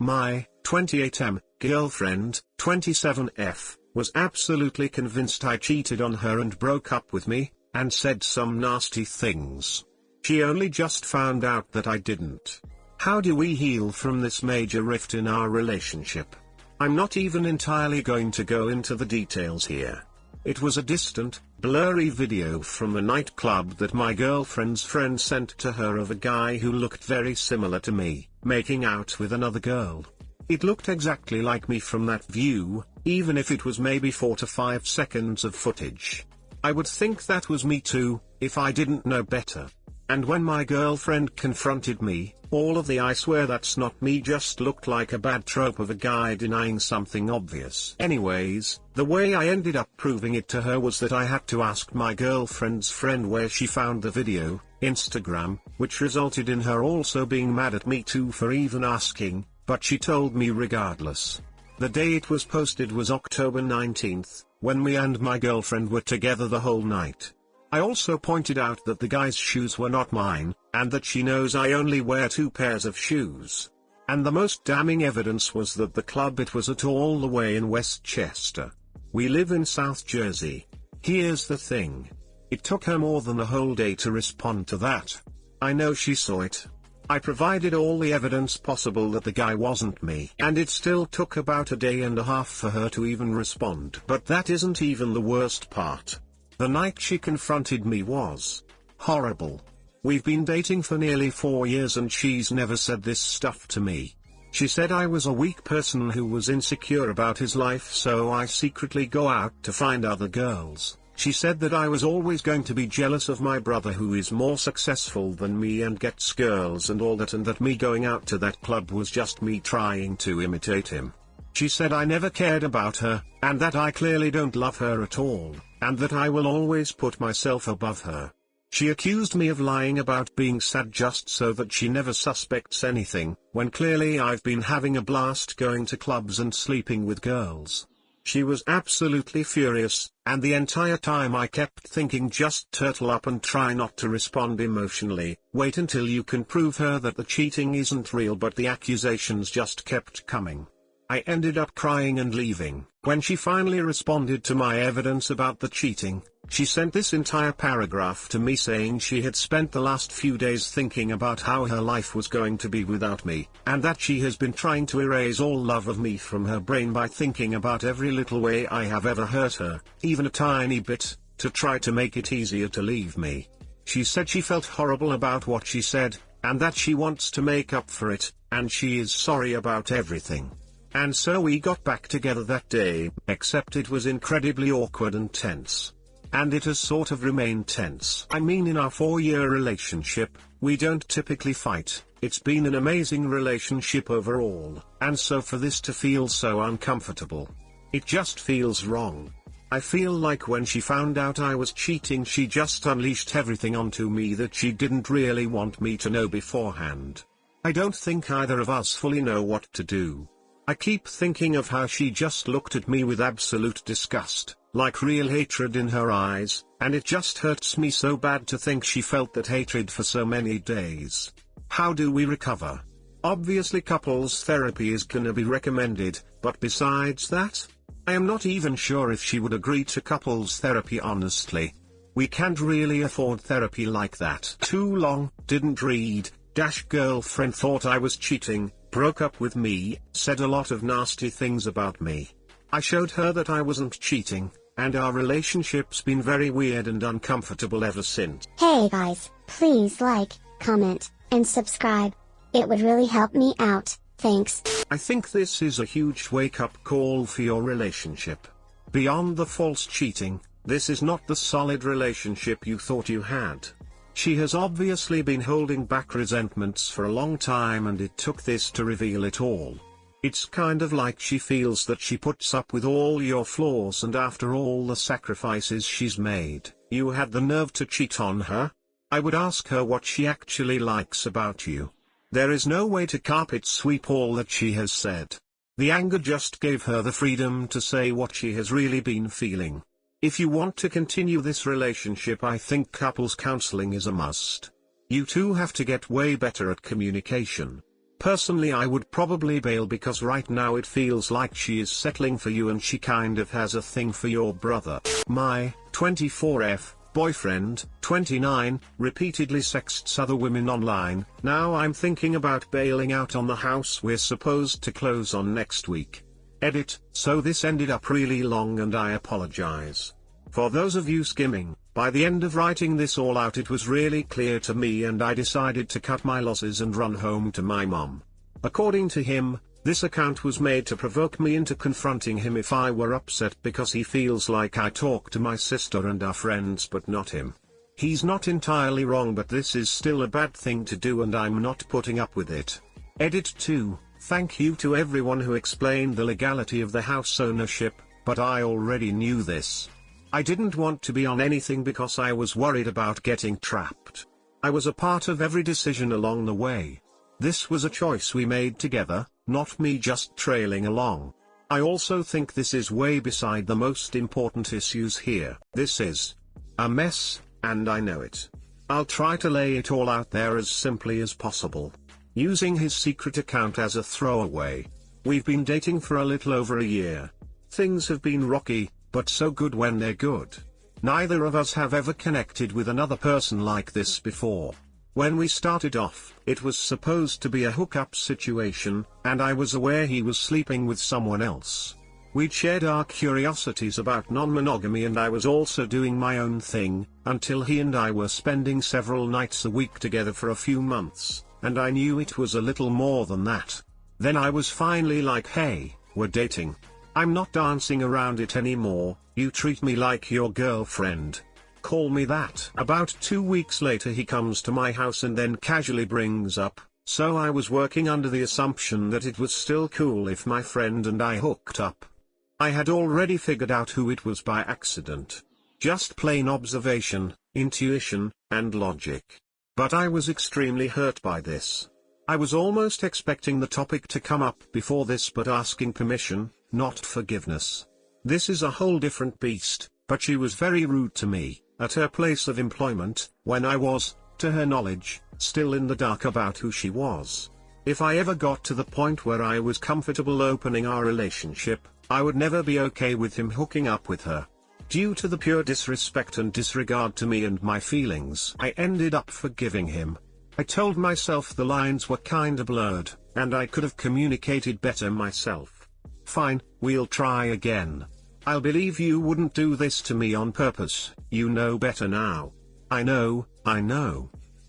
My 28M girlfriend, 27F, was absolutely convinced I cheated on her and broke up with me, and said some nasty things. She only just found out that I didn't. How do we heal from this major rift in our relationship? I'm not even entirely going to go into the details here. It was a distant, blurry video from a nightclub that my girlfriend's friend sent to her of a guy who looked very similar to me, making out with another girl. It looked exactly like me from that view, even if it was maybe 4 to 5 seconds of footage. I would think that was me too, if I didn't know better. And when my girlfriend confronted me, all of the "I swear that's not me" just looked like a bad trope of a guy denying something obvious. Anyways, the way I ended up proving it to her was that I had to ask my girlfriend's friend where she found the video, Instagram, which resulted in her also being mad at me too for even asking, but she told me regardless. The day it was posted was October 19th, when me and my girlfriend were together the whole night. I also pointed out that the guy's shoes were not mine, and that she knows I only wear 2 pairs of shoes. And the most damning evidence was that the club it was at all the way in Westchester. We live in South Jersey. Here's the thing. It took her more than a whole day to respond to that. I know she saw it. I provided all the evidence possible that the guy wasn't me, and it still took about a day and a half for her to even respond. But that isn't even the worst part. The night she confronted me was horrible. We've been dating for nearly 4 years and she's never said this stuff to me. She said I was a weak person who was insecure about his life, so I secretly go out to find other girls. She said that I was always going to be jealous of my brother who is more successful than me and gets girls and all that, and that me going out to that club was just me trying to imitate him. She said I never cared about her, and that I clearly don't love her at all, and that I will always put myself above her. She accused me of lying about being sad just so that she never suspects anything, when clearly I've been having a blast going to clubs and sleeping with girls. She was absolutely furious, and the entire time I kept thinking, just turtle up and try not to respond emotionally, wait until you can prove her that the cheating isn't real, but the accusations just kept coming. I ended up crying and leaving. When she finally responded to my evidence about the cheating, she sent this entire paragraph to me saying she had spent the last few days thinking about how her life was going to be without me, and that she has been trying to erase all love of me from her brain by thinking about every little way I have ever hurt her, even a tiny bit, to try to make it easier to leave me. She said she felt horrible about what she said, and that she wants to make up for it, and she is sorry about everything. And so we got back together that day, except it was incredibly awkward and tense. And it has sort of remained tense. I mean, in our 4-year relationship, we don't typically fight. It's been an amazing relationship overall, and so for this to feel so uncomfortable, it just feels wrong. I feel like when she found out I was cheating, she just unleashed everything onto me that she didn't really want me to know beforehand. I don't think either of us fully know what to do. I keep thinking of how she just looked at me with absolute disgust, like real hatred in her eyes, and it just hurts me so bad to think she felt that hatred for so many days. How do we recover? Obviously couples therapy is gonna be recommended, but besides that, I am not even sure if she would agree to couples therapy honestly. We can't really afford therapy like that. Too long, didn't read, girlfriend thought I was cheating, broke up with me, said a lot of nasty things about me. I showed her that I wasn't cheating, and our relationship's been very weird and uncomfortable ever since. Hey guys, please like, comment, and subscribe. It would really help me out, thanks. I think this is a huge wake-up call for your relationship. Beyond the false cheating, this is not the solid relationship you thought you had. She has obviously been holding back resentments for a long time, and it took this to reveal it all. It's kind of like she feels that she puts up with all your flaws, and after all the sacrifices she's made, you had the nerve to cheat on her? I would ask her what she actually likes about you. There is no way to carpet sweep all that she has said. The anger just gave her the freedom to say what she has really been feeling. If you want to continue this relationship, I think couples counseling is a must. You two have to get way better at communication. Personally, I would probably bail because right now it feels like she is settling for you and she kind of has a thing for your brother. My 24F boyfriend, 29, repeatedly sexts other women online. Now I'm thinking about bailing out on the house we're supposed to close on next week. Edit. So this ended up really long and I apologize. For those of you skimming, by the end of writing this all out it was really clear to me and I decided to cut my losses and run home to my mom. According to him, this account was made to provoke me into confronting him if I were upset because he feels like I talk to my sister and our friends but not him. He's not entirely wrong, but this is still a bad thing to do and I'm not putting up with it. Edit 2. Thank you to everyone who explained the legality of the house ownership, but I already knew this. I didn't want to be on anything because I was worried about getting trapped. I was a part of every decision along the way. This was a choice we made together, not me just trailing along. I also think this is way beside the most important issues here. This is a mess, and I know it. I'll try to lay it all out there as simply as possible. Using his secret account as a throwaway. We've been dating for a little over a year. Things have been rocky, but so good when they're good. Neither of us have ever connected with another person like this before. When we started off, it was supposed to be a hookup situation, and I was aware he was sleeping with someone else. We'd shared our curiosities about non-monogamy and I was also doing my own thing, until he and I were spending several nights a week together for a few months, and I knew it was a little more than that. Then I was finally like, hey, we're dating. I'm not dancing around it anymore, you treat me like your girlfriend. Call me that. About 2 weeks later he comes to my house and then casually brings up, so I was working under the assumption that it was still cool if my friend and I hooked up. I had already figured out who it was by accident. Just plain observation, intuition, and logic. But I was extremely hurt by this. I was almost expecting the topic to come up before this, but asking permission, not forgiveness. This is a whole different beast, but she was very rude to me, at her place of employment, when I was, to her knowledge, still in the dark about who she was. If I ever got to the point where I was comfortable opening our relationship, I would never be okay with him hooking up with her. Due to the pure disrespect and disregard to me and my feelings, I ended up forgiving him. I told myself the lines were kinda blurred, and I could have communicated better myself. Fine, we'll try again. I'll believe you wouldn't do this to me on purpose, you know better now. I know.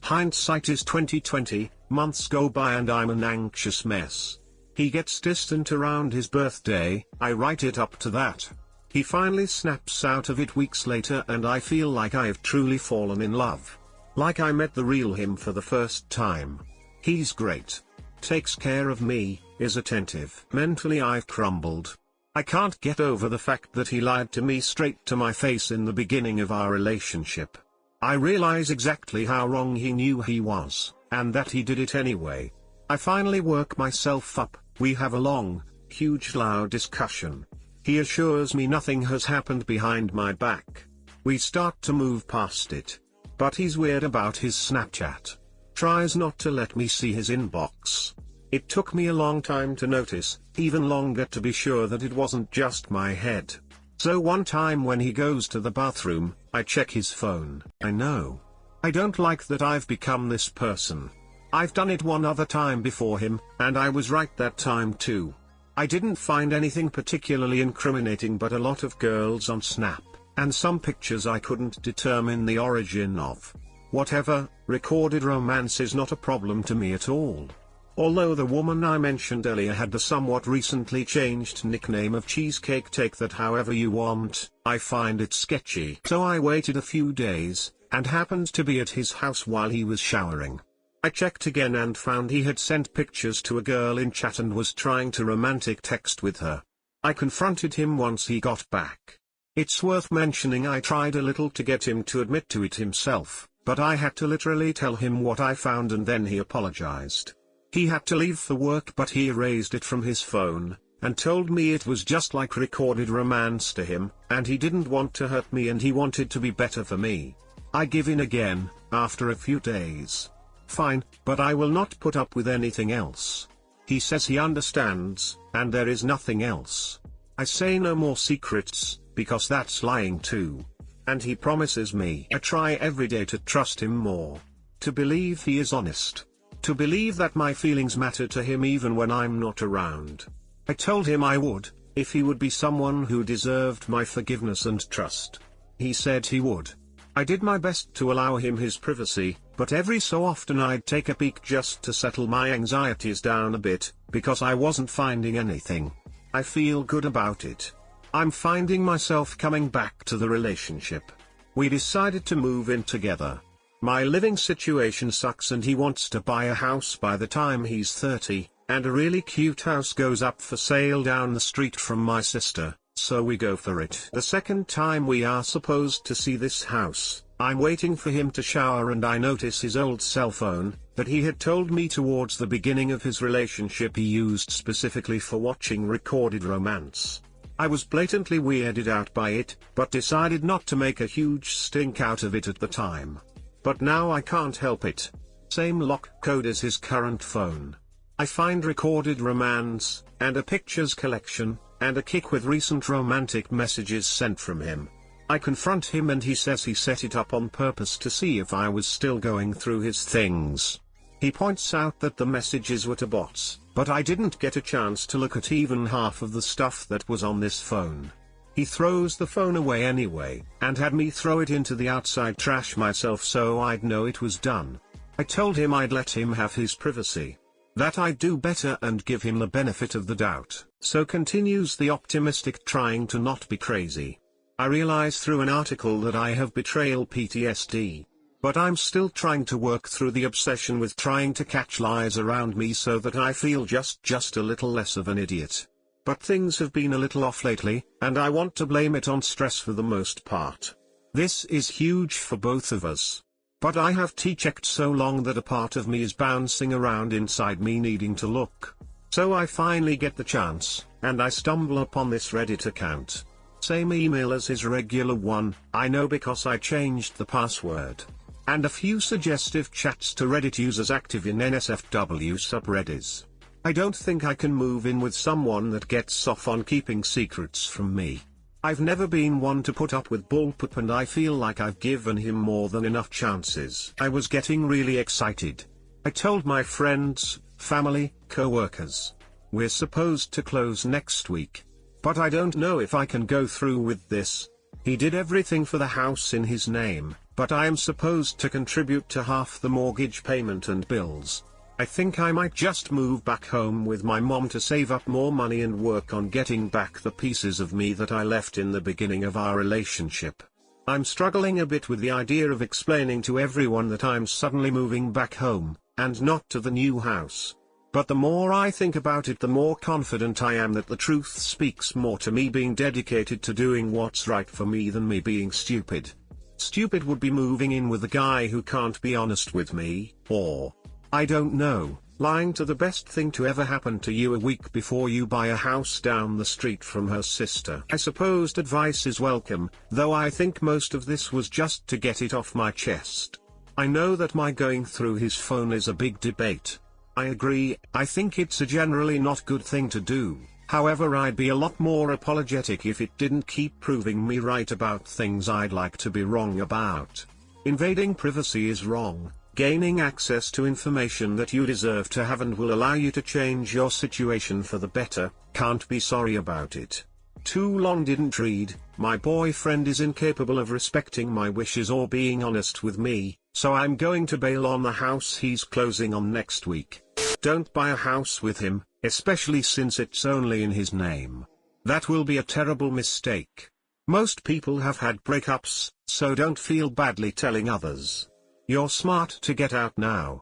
Hindsight is 20/20, months go by and I'm an anxious mess. He gets distant around his birthday, I write it up to that. He finally snaps out of it weeks later and I feel like I've truly fallen in love. Like I met the real him for the first time. He's great. Takes care of me, is attentive. Mentally I've crumbled. I can't get over the fact that he lied to me straight to my face in the beginning of our relationship. I realize exactly how wrong he knew he was, and that he did it anyway. I finally work myself up, we have a long, huge loud discussion. He assures me nothing has happened behind my back. We start to move past it. But he's weird about his Snapchat. Tries not to let me see his inbox. It took me a long time to notice, even longer to be sure that it wasn't just my head. So one time when he goes to the bathroom, I check his phone. I know. I don't like that I've become this person. I've done it one other time before him, and I was right that time too. I didn't find anything particularly incriminating but a lot of girls on Snap, and some pictures I couldn't determine the origin of. Whatever, recorded romance is not a problem to me at all. Although the woman I mentioned earlier had the somewhat recently changed nickname of Cheesecake, take that however you want, I find it sketchy. So I waited a few days, and happened to be at his house while he was showering. I checked again and found he had sent pictures to a girl in chat and was trying to romantic text with her. I confronted him once he got back. It's worth mentioning I tried a little to get him to admit to it himself, but I had to literally tell him what I found and then he apologized. He had to leave for work but he erased it from his phone, and told me it was just like recorded romance to him, and he didn't want to hurt me and he wanted to be better for me. I give in again, after a few days. Fine, but I will not put up with anything else. He says he understands, and there is nothing else. I say no more secrets, because that's lying too. And he promises me I try every day to trust him more. To believe he is honest. To believe that my feelings matter to him even when I'm not around. I told him I would, if he would be someone who deserved my forgiveness and trust. He said he would. I did my best to allow him his privacy, but every so often I'd take a peek just to settle my anxieties down a bit, because I wasn't finding anything. I feel good about it. I'm finding myself coming back to the relationship. We decided to move in together. My living situation sucks and he wants to buy a house by the time he's 30, and a really cute house goes up for sale down the street from my sister. So we go for it. The second time we are supposed to see this house, I'm waiting for him to shower and I notice his old cell phone, that he had told me towards the beginning of his relationship he used specifically for watching recorded romance. I was blatantly weirded out by it, but decided not to make a huge stink out of it at the time. But now I can't help it. Same lock code as his current phone. I find recorded romance, and a pictures collection, and a kick with recent romantic messages sent from him. I confront him and he says he set it up on purpose to see if I was still going through his things. He points out that the messages were to bots, but I didn't get a chance to look at even half of the stuff that was on this phone. He throws the phone away anyway, and had me throw it into the outside trash myself so I'd know it was done. I told him I'd let him have his privacy. That I'd do better and give him the benefit of the doubt. So continues the optimistic, trying to not be crazy. I realize through an article that I have betrayal PTSD. But I'm still trying to work through the obsession with trying to catch lies around me so that I feel just a little less of an idiot. But things have been a little off lately, and I want to blame it on stress for the most part. This is huge for both of us. But I have T-checked so long that a part of me is bouncing around inside me needing to look. So I finally get the chance, and I stumble upon this Reddit account. Same email as his regular one, I know because I changed the password. And a few suggestive chats to Reddit users active in NSFW subreddits. I don't think I can move in with someone that gets off on keeping secrets from me. I've never been one to put up with bullpoop and I feel like I've given him more than enough chances. I was getting really excited. I told my friends, family, co-workers. We're supposed to close next week. But I don't know if I can go through with this. He did everything for the house in his name, but I am supposed to contribute to half the mortgage payment and bills. I think I might just move back home with my mom to save up more money and work on getting back the pieces of me that I left in the beginning of our relationship. I'm struggling a bit with the idea of explaining to everyone that I'm suddenly moving back home, and not to the new house. But the more I think about it, the more confident I am that the truth speaks more to me being dedicated to doing what's right for me than me being stupid. Stupid would be moving in with a guy who can't be honest with me, or, I don't know, lying to the best thing to ever happen to you a week before you buy a house down the street from her sister. I suppose advice is welcome, though I think most of this was just to get it off my chest. I know that my going through his phone is a big debate. I agree, I think it's a generally not good thing to do. However, I'd be a lot more apologetic if it didn't keep proving me right about things I'd like to be wrong about. Invading privacy is wrong. Gaining access to information that you deserve to have and will allow you to change your situation for the better, can't be sorry about it. Too long didn't read, my boyfriend is incapable of respecting my wishes or being honest with me, so I'm going to bail on the house he's closing on next week. Don't buy a house with him, especially since it's only in his name. That will be a terrible mistake. Most people have had breakups, so don't feel badly telling others. You're smart to get out now.